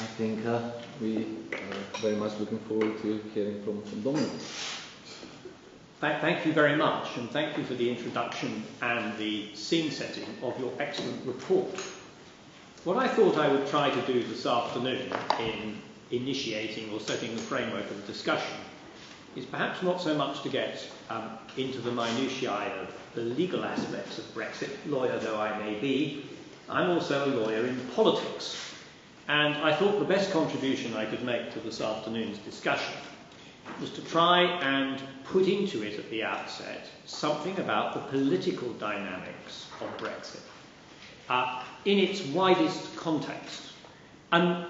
I think we are very much looking forward to hearing from Dominic. Thank you very much, and thank you for the introduction and the scene setting of your excellent report. What I thought I would try to do this afternoon in initiating or setting the framework of the discussion is perhaps not so much to get into the minutiae of the legal aspects of Brexit, lawyer though I may be. I'm also a lawyer in politics, and I thought the best contribution I could make to this afternoon's discussion was to try and put into it at the outset something about the political dynamics of Brexit in its widest context, and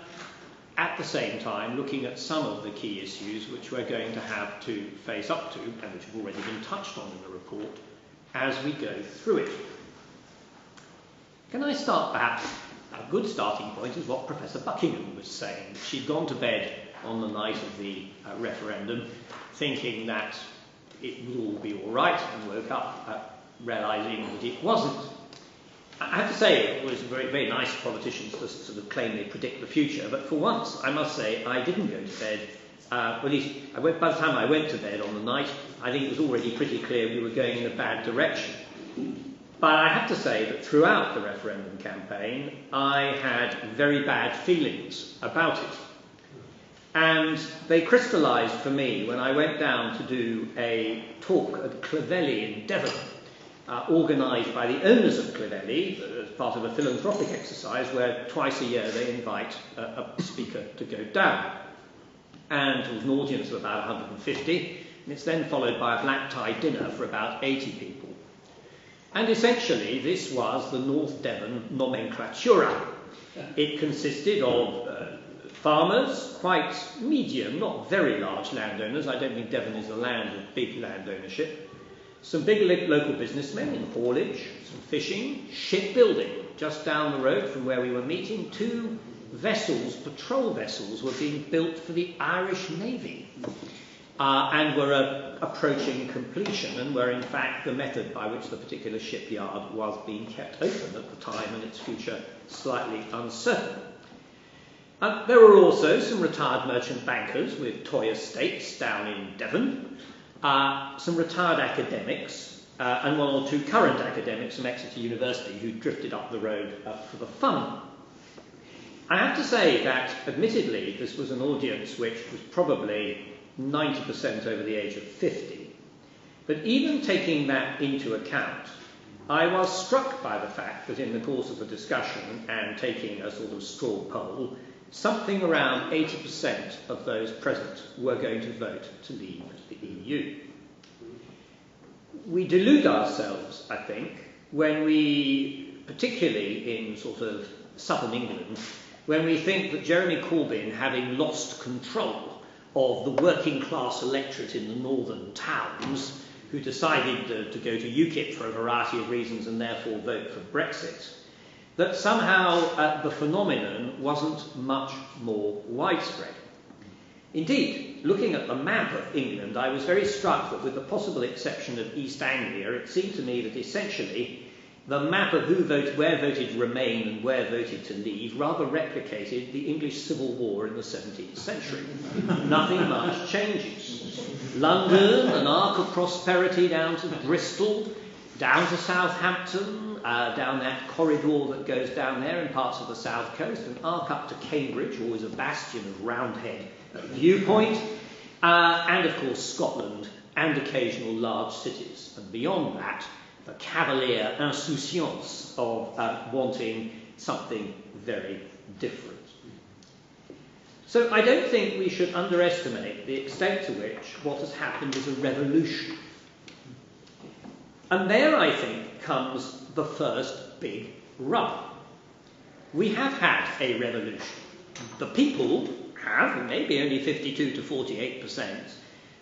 at the same time looking at some of the key issues which we're going to have to face up to, and which have already been touched on in the report, as we go through it. Can I start, perhaps, a good starting point is what Professor Buckingham was saying. She'd gone to bed on the night of the referendum thinking that it would all be all right, and woke up realising that it wasn't. I have to say, it was very, very nice politicians to sort of claim they predict the future, but for once, I must say, I didn't go to bed. At least, by the time I went to bed on the night, I think it was already pretty clear we were going in a bad direction. But I have to say that throughout the referendum campaign, I had very bad feelings about it. And they crystallised for me when I went down to do a talk at Clovelly in Devon, organised by the owners of Clovelly as part of a philanthropic exercise where twice a year they invite a speaker to go down. And it was an audience of about 150, and it's then followed by a black tie dinner for about 80 people. And essentially this was the North Devon nomenclatura. It consisted of farmers, quite medium, not very large landowners. I don't think Devon is a land of big land ownership. Some big local businessmen in haulage, some fishing, shipbuilding. Just down the road from where we were meeting, 2 vessels, patrol vessels, were being built for the Irish Navy and were approaching completion, and were in fact the method by which the particular shipyard was being kept open at the time and its future slightly uncertain. There were also some retired merchant bankers with toy estates down in Devon, some retired academics, and 1 or 2 current academics from Exeter University who drifted up the road for the fun. I have to say that, admittedly, this was an audience which was probably 90% over the age of 50. But even taking that into account, I was struck by the fact that in the course of the discussion and taking a sort of straw poll, something around 80% of those present were going to vote to leave the EU. We delude ourselves, I think, when we, particularly in sort of southern England, when we think that Jeremy Corbyn, having lost control of the working class electorate in the northern towns, who decided to go to UKIP for a variety of reasons and therefore vote for Brexit, that somehow the phenomenon wasn't much more widespread. Indeed, looking at the map of England, I was very struck that, with the possible exception of East Anglia, it seemed to me that essentially the map of where voted Remain and where voted to leave rather replicated the English Civil War in the 17th century. Nothing much changes. London, an arc of prosperity down to Bristol, down to Southampton, down that corridor that goes down there in parts of the south coast, an arc up to Cambridge, always a bastion of Roundhead viewpoint, and of course Scotland and occasional large cities. And beyond that, the cavalier insouciance of wanting something very different. So I don't think we should underestimate the extent to which what has happened is a revolution. And there, I think, comes the first big rub. We have had a revolution. The people have, maybe only 52 to 48%,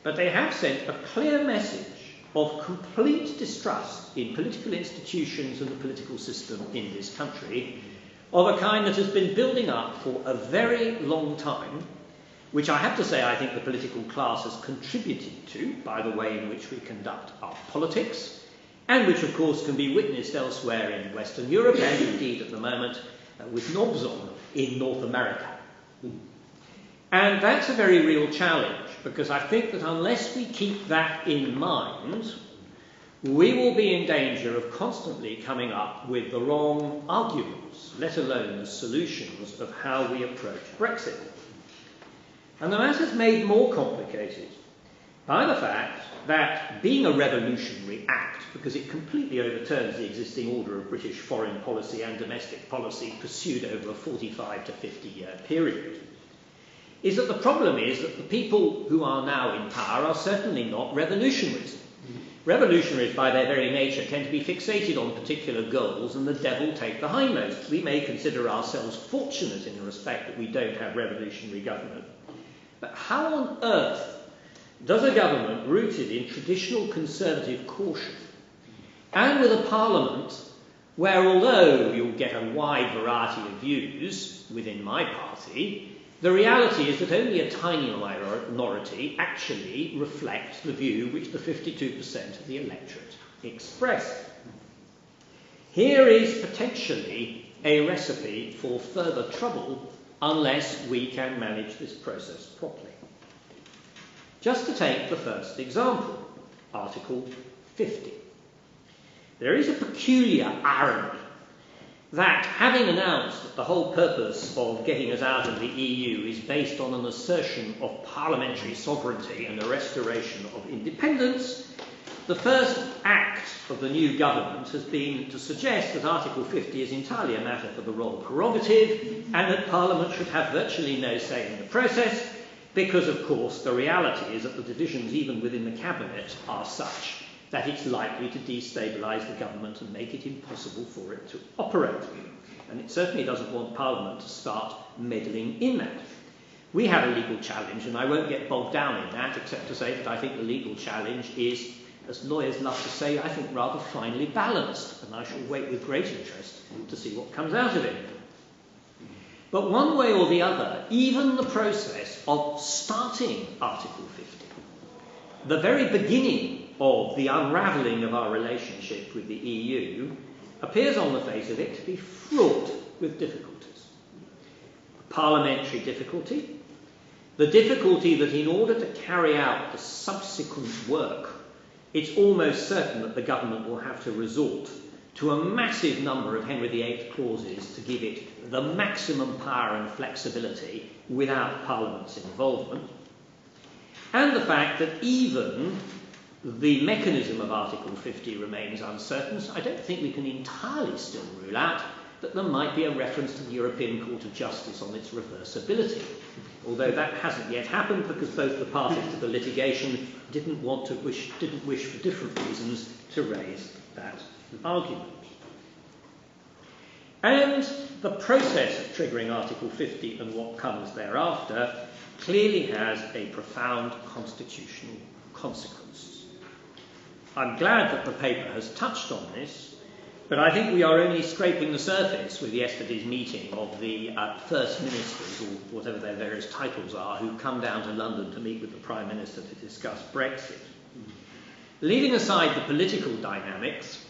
but they have sent a clear message of complete distrust in political institutions and the political system in this country, of a kind that has been building up for a very long time, which I have to say I think the political class has contributed to by the way in which we conduct our politics, and which of course can be witnessed elsewhere in Western Europe and indeed at the moment with knobs on in North America. And that's a very real challenge, because I think that unless we keep that in mind, we will be in danger of constantly coming up with the wrong arguments, let alone the solutions of how we approach Brexit. And the matter is made more complicated by the fact that, being a revolutionary act, because it completely overturns the existing order of British foreign policy and domestic policy pursued over a 45 to 50-year period, is that the problem is that the people who are now in power are certainly not revolutionaries. Revolutionaries, by their very nature, tend to be fixated on particular goals, and the devil take the hindmost. We may consider ourselves fortunate in the respect that we don't have revolutionary government. But how on earth does a government rooted in traditional conservative caution, and with a parliament where, although you'll get a wide variety of views within my party, the reality is that only a tiny minority actually reflects the view which the 52% of the electorate express. Here is potentially a recipe for further trouble unless we can manage this process properly. Just to take the first example, Article 50. There is a peculiar irony that, having announced that the whole purpose of getting us out of the EU is based on an assertion of parliamentary sovereignty and the restoration of independence, the first act of the new government has been to suggest that Article 50 is entirely a matter for the royal prerogative and that Parliament should have virtually no say in the process, because, of course, the reality is that the divisions even within the Cabinet are such that it's likely to destabilise the government and make it impossible for it to operate. And it certainly doesn't want Parliament to start meddling in that. We have a legal challenge, and I won't get bogged down in that, except to say that I think the legal challenge is, as lawyers love to say, I think rather finely balanced, and I shall wait with great interest to see what comes out of it. But one way or the other, even the process of starting Article 50, the very beginning of the unravelling of our relationship with the EU, appears on the face of it to be fraught with difficulties. Parliamentary difficulty, the difficulty that in order to carry out the subsequent work, it's almost certain that the government will have to resort to a massive number of Henry VIII clauses to give it the maximum power and flexibility without Parliament's involvement. And the fact that even the mechanism of Article 50 remains uncertain, so I don't think we can entirely still rule out that there might be a reference to the European Court of Justice on its reversibility, although that hasn't yet happened because both the parties to the litigation didn't wish for different reasons to raise that argument. And the process of triggering Article 50 and what comes thereafter clearly has a profound constitutional consequence. I'm glad that the paper has touched on this, but I think we are only scraping the surface with yesterday's meeting of the First Ministers, or whatever their various titles are, who come down to London to meet with the Prime Minister to discuss Brexit. Leaving aside the political dynamics,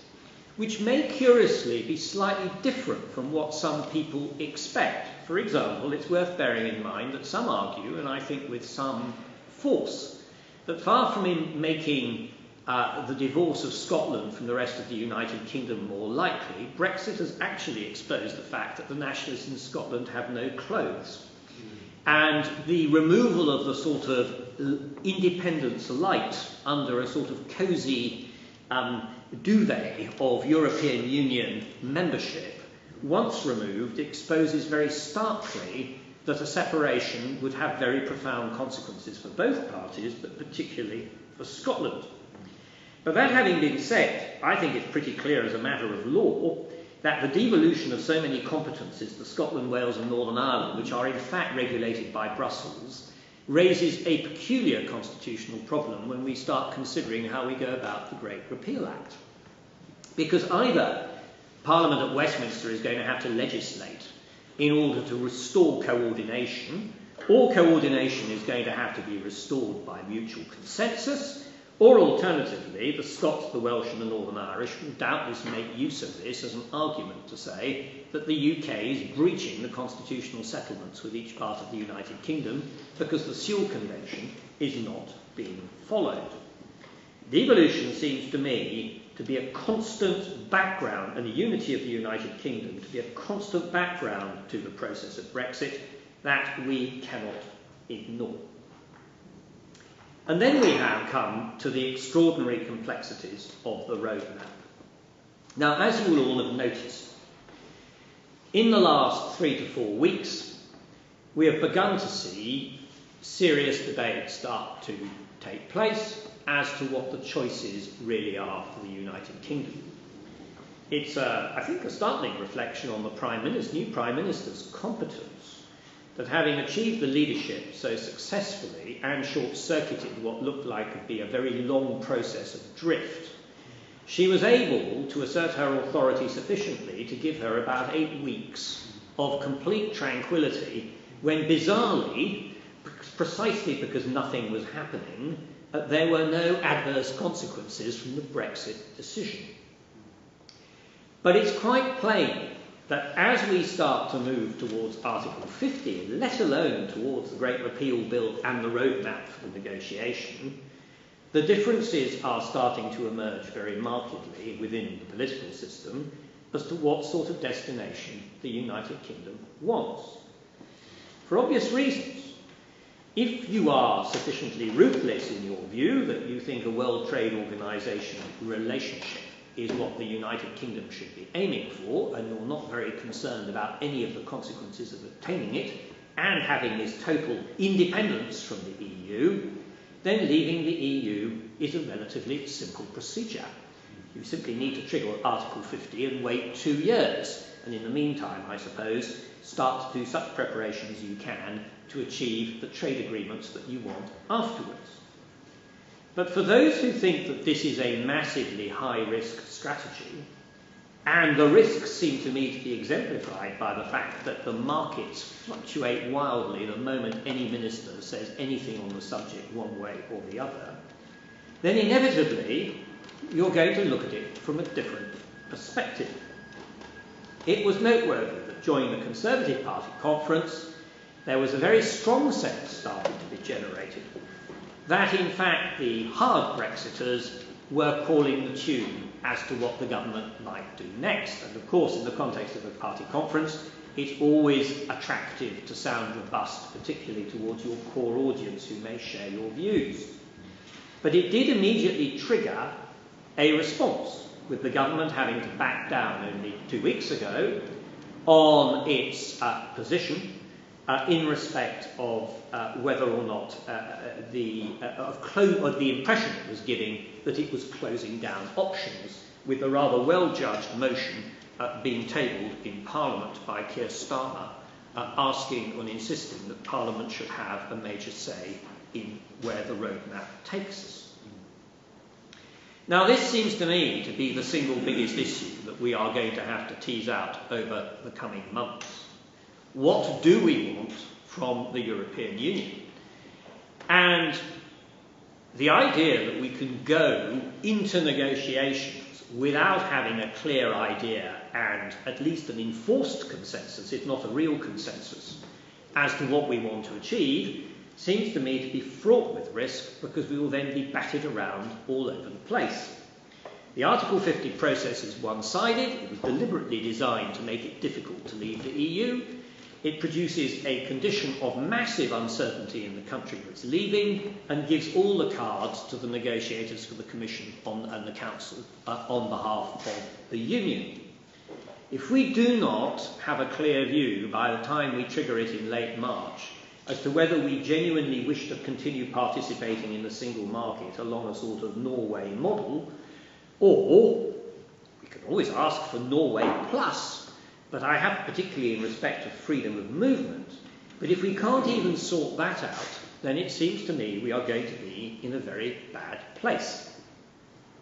which may curiously be slightly different from what some people expect. For example, it's worth bearing in mind that some argue, and I think with some force, that far from making the divorce of Scotland from the rest of the United Kingdom more likely, Brexit has actually exposed the fact that the nationalists in Scotland have no clothes. And the removal of the sort of independence light under a sort of cosy duvet of European Union membership, once removed, exposes very starkly that a separation would have very profound consequences for both parties, but particularly for Scotland. But that having been said, I think it's pretty clear as a matter of law that the devolution of so many competencies to Scotland, Wales and Northern Ireland, which are in fact regulated by Brussels, raises a peculiar constitutional problem when we start considering how we go about the Great Repeal Act. Because either Parliament at Westminster is going to have to legislate in order to restore coordination, or coordination is going to have to be restored by mutual consensus, Or alternatively, the Scots, the Welsh and the Northern Irish will doubtless make use of this as an argument to say that the UK is breaching the constitutional settlements with each part of the United Kingdom because the Sewell Convention is not being followed. Devolution seems to me to be a constant background, and the unity of the United Kingdom to be a constant background to the process of Brexit that we cannot ignore. And then we have come to the extraordinary complexities of the roadmap. Now, as you will all have noticed, in the last 3 to 4 weeks, we have begun to see serious debates start to take place as to what the choices really are for the United Kingdom. It's, I think, a startling reflection on the new Prime Minister's competence, that having achieved the leadership so successfully and short-circuited what looked like would be a very long process of drift, she was able to assert her authority sufficiently to give her about 8 weeks of complete tranquility when, bizarrely, precisely because nothing was happening, there were no adverse consequences from the Brexit decision. But it's quite plain that as we start to move towards Article 50, let alone towards the Great Repeal Bill and the roadmap for the negotiation, the differences are starting to emerge very markedly within the political system as to what sort of destination the United Kingdom wants. For obvious reasons. If you are sufficiently ruthless in your view that you think a World Trade Organization relationship is what the United Kingdom should be aiming for, and you're not very concerned about any of the consequences of obtaining it and having this total independence from the EU, then leaving the EU is a relatively simple procedure. You simply need to trigger Article 50 and wait 2 years, and in the meantime, I suppose, start to do such preparation as you can to achieve the trade agreements that you want afterwards. But for those who think that this is a massively high-risk strategy, and the risks seem to me to be exemplified by the fact that the markets fluctuate wildly the moment any minister says anything on the subject one way or the other, then inevitably you're going to look at it from a different perspective. It was noteworthy that during the Conservative Party conference, there was a very strong sense starting to be generated that in fact the hard Brexiters were calling the tune as to what the government might do next. And of course, in the context of a party conference, it's always attractive to sound robust, particularly towards your core audience who may share your views. But it did immediately trigger a response, with the government having to back down only 2 weeks ago on its position in respect of whether or not the impression it was giving that it was closing down options, with a rather well-judged motion being tabled in Parliament by Keir Starmer, asking and insisting that Parliament should have a major say in where the roadmap takes us. Now, this seems to me to be the single biggest issue that we are going to have to tease out over the coming months. What do we want from the European Union? And the idea that we can go into negotiations without having a clear idea and at least an enforced consensus, if not a real consensus, as to what we want to achieve, seems to me to be fraught with risk, because we will then be batted around all over the place. The Article 50 process is one-sided. It was deliberately designed to make it difficult to leave the EU. It produces a condition of massive uncertainty in the country that's leaving and gives all the cards to the negotiators for the Commission and the Council on behalf of the Union. If we do not have a clear view by the time we trigger it in late March as to whether we genuinely wish to continue participating in the single market along a sort of Norway model, or we can always ask for Norway plus, but I have particularly in respect of freedom of movement. But if we can't even sort that out, then it seems to me we are going to be in a very bad place.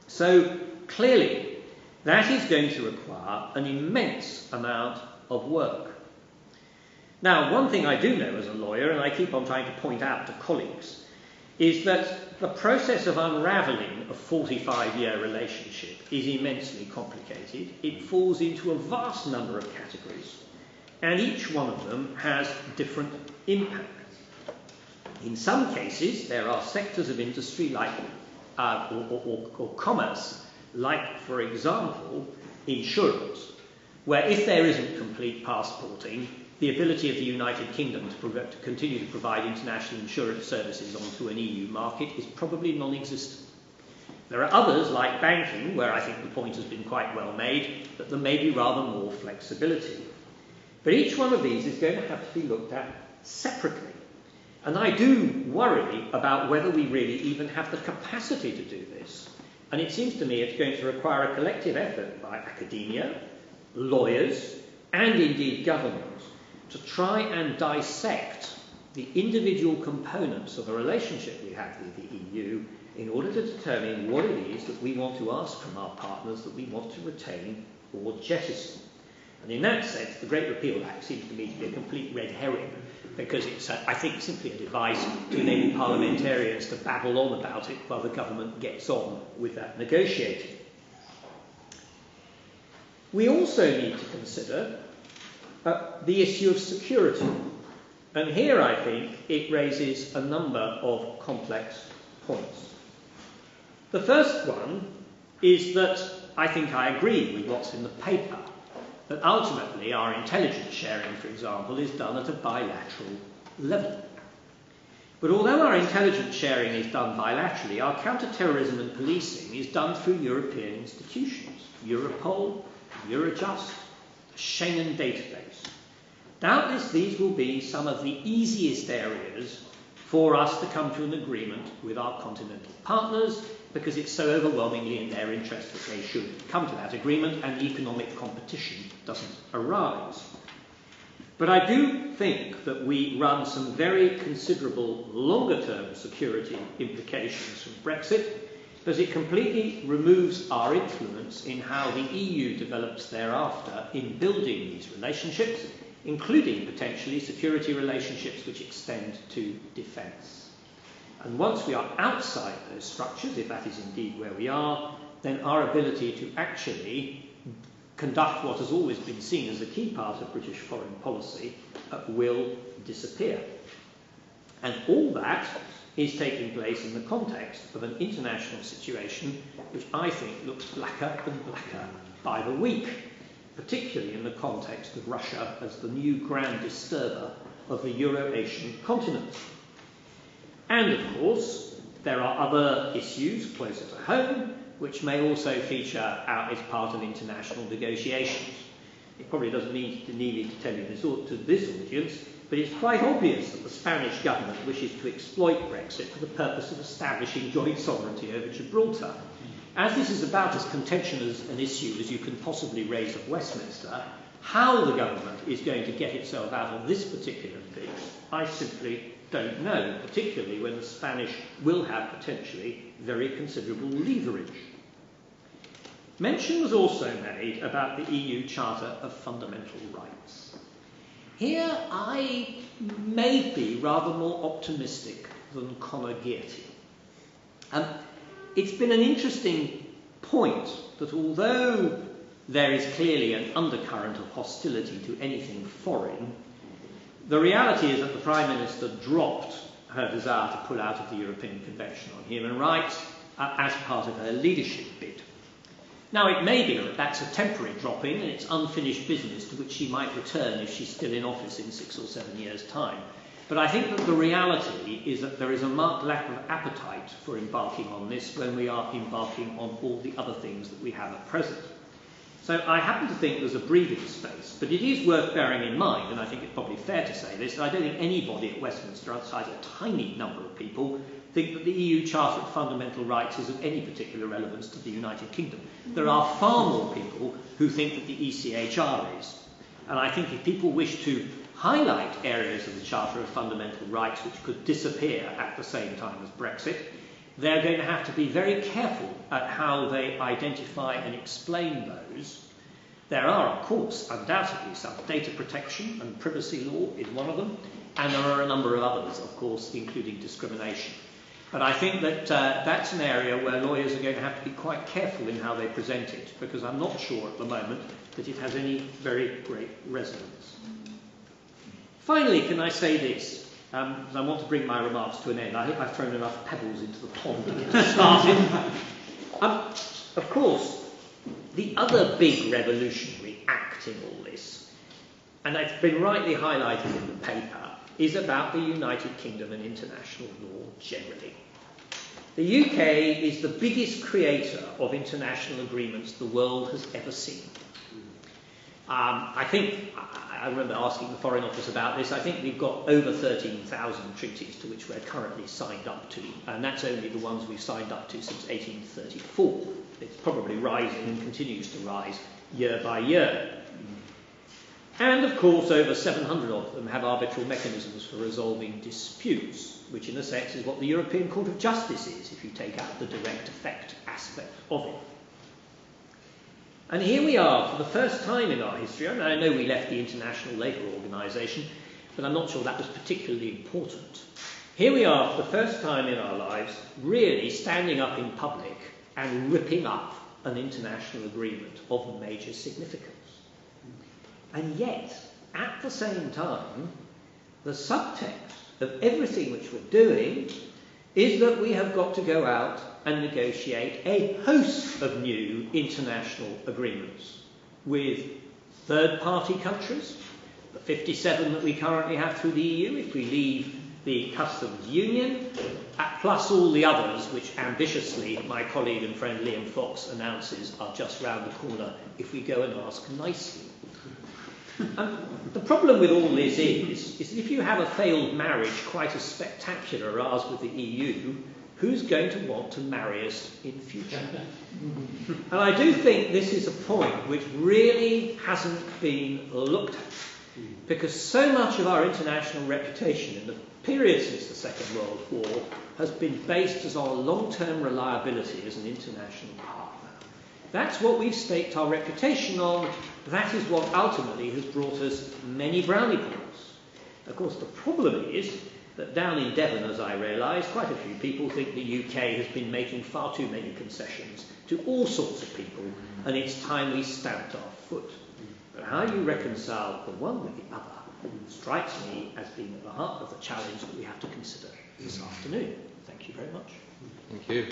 So clearly, that is going to require an immense amount of work. Now, one thing I do know as a lawyer, and I keep on trying to point out to colleagues, is that the process of unravelling a 45-year relationship is immensely complicated. It falls into a vast number of categories, and each one of them has different impacts. In some cases, there are sectors of industry like or commerce, like, for example, insurance, where if there isn't complete passporting, the ability of the United Kingdom to continue to provide international insurance services onto an EU market is probably non-existent. There are others, like banking, where I think the point has been quite well made, that there may be rather more flexibility. But each one of these is going to have to be looked at separately. And I do worry about whether we really even have the capacity to do this. And it seems to me it's going to require a collective effort by academia, lawyers, and indeed government to try and dissect the individual components of the relationship we have with the EU in order to determine what it is that we want to ask from our partners that we want to retain or jettison. And in that sense, the Great Repeal Act seems to me to be a complete red herring, because it's, I think, simply a device to enable parliamentarians to babble on about it while the government gets on with that negotiating. We also need to consider the issue of security. And here, I think, it raises a number of complex points. The first one is that I think I agree with what's in the paper, that ultimately our intelligence sharing, for example, is done at a bilateral level. But although our intelligence sharing is done bilaterally, our counter-terrorism and policing is done through European institutions, Europol, Eurojust, the Schengen database. Doubtless these will be some of the easiest areas for us to come to an agreement with our continental partners, because it's so overwhelmingly in their interest that they should come to that agreement and the economic competition doesn't arise. But I do think that we run some very considerable longer-term security implications from Brexit, because it completely removes our influence in how the EU develops thereafter in building these relationships, including potentially security relationships which extend to defence. And once we are outside those structures, if that is indeed where we are, then our ability to actually conduct what has always been seen as a key part of British foreign policy will disappear. And all that is taking place in the context of an international situation which I think looks blacker and blacker by the week, particularly in the context of Russia as the new grand disturber of the Euro-Asian continent. And of course, there are other issues closer to home which may also feature out as part of international negotiations. It probably doesn't need me to tell you this to this audience, but it's quite obvious that the Spanish government wishes to exploit Brexit for the purpose of establishing joint sovereignty over Gibraltar. As this is about as contentious an issue as you can possibly raise at Westminster, how the government is going to get itself out of this particular fix, I simply don't know, particularly when the Spanish will have potentially very considerable leverage. Mention was also made about the EU Charter of Fundamental Rights. Here I may be rather more optimistic than Conor Gearty. It's been an interesting point that although there is clearly an undercurrent of hostility to anything foreign, the reality is that the Prime Minister dropped her desire to pull out of the European Convention on Human Rights as part of her leadership bid. Now, it may be that that's a temporary drop-in and it's unfinished business to which she might return if she's still in office in 6 or 7 years' time. But I think that the reality is that there is a marked lack of appetite for embarking on this when we are embarking on all the other things that we have at present. So I happen to think there's a breathing space, but it is worth bearing in mind, and I think it's probably fair to say this, that I don't think anybody at Westminster, outside a tiny number of people, think that the EU Charter of Fundamental Rights is of any particular relevance to the United Kingdom. There are far more people who think that the ECHR is. And I think if people wish to highlight areas of the Charter of Fundamental Rights which could disappear at the same time as Brexit, they're going to have to be very careful at how they identify and explain those. There are, of course, undoubtedly some data protection, and privacy law is one of them, and there are a number of others, of course, including discrimination. But I think that that's an area where lawyers are going to have to be quite careful in how they present it, because I'm not sure at the moment that it has any very great resonance. Finally, can I say this? Because I want to bring my remarks to an end. I hope I've thrown enough pebbles into the pond to get us started. Of course, the other big revolutionary act in all this, and it's been rightly highlighted in the paper, is about the United Kingdom and international law generally. The UK is the biggest creator of international agreements the world has ever seen. I remember asking the Foreign Office about this. I think we've got over 13,000 treaties to which we're currently signed up to, and that's only the ones we've signed up to since 1834. It's probably rising and continues to rise year by year. And of course, over 700 of them have arbitral mechanisms for resolving disputes, which in a sense is what the European Court of Justice is, if you take out the direct effect aspect of it. And here we are, for the first time in our history. I know we left the International Labour Organization, but I'm not sure that was particularly important. Here we are, for the first time in our lives, really standing up in public and ripping up an international agreement of major significance. And yet, at the same time, the subtext of everything which we're doing is that we have got to go out and negotiate a host of new international agreements with third-party countries, the 57 that we currently have through the EU, if we leave the customs union, plus all the others which ambitiously my colleague and friend Liam Fox announces are just round the corner if we go and ask nicely. The problem with all this is that if you have a failed marriage quite as spectacular as ours with the EU, who's going to want to marry us in future? And I do think this is a point which really hasn't been looked at, because so much of our international reputation in the period since the Second World War has been based as our long-term reliability as an international partner. That's what we've staked our reputation on. That is what ultimately has brought us many brownie points. Of course, the problem is that down in Devon, as I realise, quite a few people think the UK has been making far too many concessions to all sorts of people, and it's time we stamped our foot. But how you reconcile the one with the other strikes me as being at the heart of the challenge that we have to consider this afternoon. Thank you very much. Thank you.